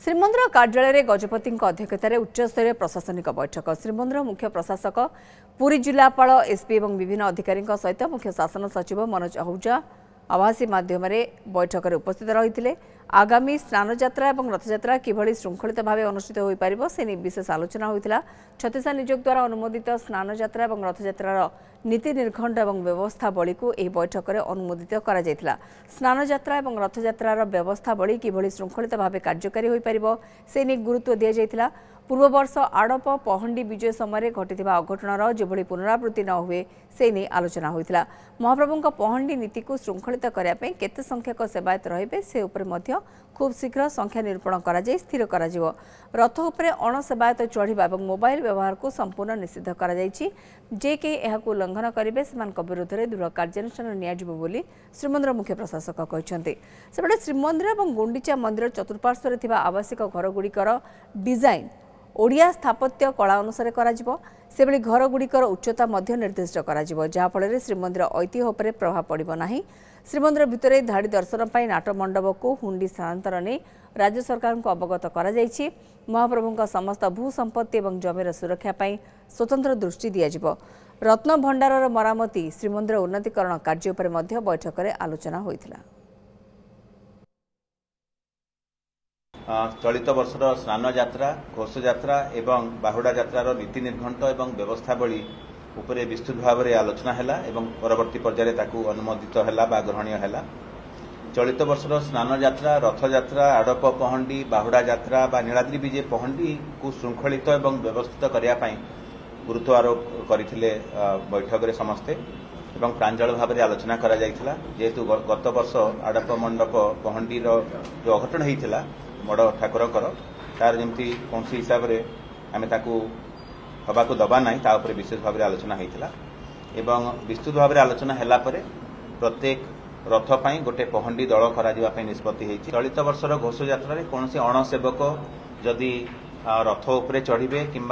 श्रीमंदिर कार्यालय गजपति अध्यक्षतार उच्चस्तरीय प्रशासनिक बैठक। श्रीमंदिर मुख्य प्रशासक पुरी जिलापाल एसपी और विभिन्न अधिकारी सहित मुख्य शासन सचिव मनोज आहूजा आभासी माध्यम बैठक में उपस्थित रही। आगामी स्नान जात्रा और रथयात्रा किभली श्रृंखलित भाव अनुष्ठित हो पारिबो से विशेष आलोचना होता। छत्तीसगढ़ नियोग द्वारा अनुमोदित स्नान जात्रा और रथयात्रार नीति निर्घंट और व्यवस्थावली को यह बैठक में अनुमोदित करा जायतिला। स्नान जात्रा और रथयात्रार व्यवस्थावली किभली श्रृंखलित भाव कार्यकारी हो पारिबो से गुरुत्व दिया जायतिला। पूर्व वर्ष आड़प पहंडी विजय समय घटिथिबा अघटनर जेभली पुनरावृत्ति न हुए से नहीं आलोचना होता। महाप्रभुଙ୍କ पहंडी नीति को श्रृंखलित करने पे केते संख्यक सेवायत रहिबे से उपरे मध्य खूब शीघ्र संख्या निरूपण करा जाय स्थिर करा जिवो। रथ उपरे अण सेवायत चढ़िबा और मोबाइल व्यवहार को संपूर्ण निषिद्ध करा जायछि। जे के एहाकु उल्लंघन करिबे सेमानक विरुद्ध रे दृढ़ कार्यानुष्ठान नियाजिबो बोली श्रीमंदिर मुख्य प्रशासक कहछन्ते। सेबडे श्रीमंदिर और गुंडीचा मंदिर चतुर्पार्श्वरे थिबा आवासिक घरगुड़िकर डिजाइन ओडिया स्थापत्य कला अनुसार से घरगुड़िकर उच्चता निर्दिष्ट जहाँफल श्रीमंदिर ऐतिह्य उपर प्रभाव पड़ो ना। श्रीमंदिर भितर धाड़ी दर्शन पर नाट मंडप को हुंडी स्थानांतर नहीं राज्य सरकार को अवगत कर महाप्रभु समस्त भू संपत्ति और जमीर सुरक्षा स्वतंत्र दृष्टि दिज्व। रत्न भंडार मरामती श्रीमंदिर उन्नतीकरण कार्य बैठक में आलोचना होता। चलित वर्षर स्नान यात्रा घोष यात्रा एवं बाहुड़ा यात्रार नीति निर्घंट एवं व्यवस्थावली उपरे विस्तृत भाव में आलोचना है एवं परवर्ती पर्यायर ताकू अनुमोदित है ग्रहणीय है। चलित वर्षर स्नान यात्रा रथ यात्रा आड़प पहंडी बाहुड़ा यात्रा नीलाद्री विजय पहंडी को श्रृंखलित एवं व्यवस्थित करने गुरुत्व आरोप करते बैठक में समस्ते एवं प्रांजल भाव में आलोचना करा जायतिला। जेहेतु गत वर्ष आड़प मंडप पहंडी जो अघटन होता बड़ ठाकुर तार जमी कौन हिसाब से आम हवा को दबा ना तापर विशेष भाव में आलोचना होता एवं विस्तृत भाव में आलोचना है प्रत्येक रथ पर गोटे पहंडी दल कर निष्पत्ति होती। चलित वर्षर घोष यात्रा कौन अणसेवक जदि रथ उपरे चढ़े कि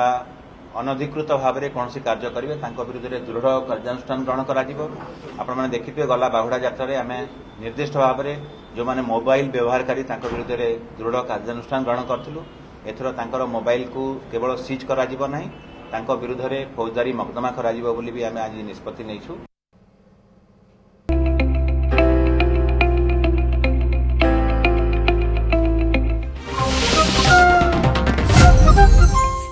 अनधिकृत भाव में कौन कार्य करेंगे विरुद्ध दृढ़ कार्यानुष्ठान ग्रहण कर देखिए गला बाहुड़ा यात्रा आम निर्दिष्ट भाव में जो मैंने मोबाइल व्यवहारकारी विरुद्ध दृढ़ कार्यानुष्ठान ग्रहण करूँ। एथर मोबाइल को केवल सीज कर विरुद्ध फौजदारी मकदमा कर आज निष्पत्ति नहीं।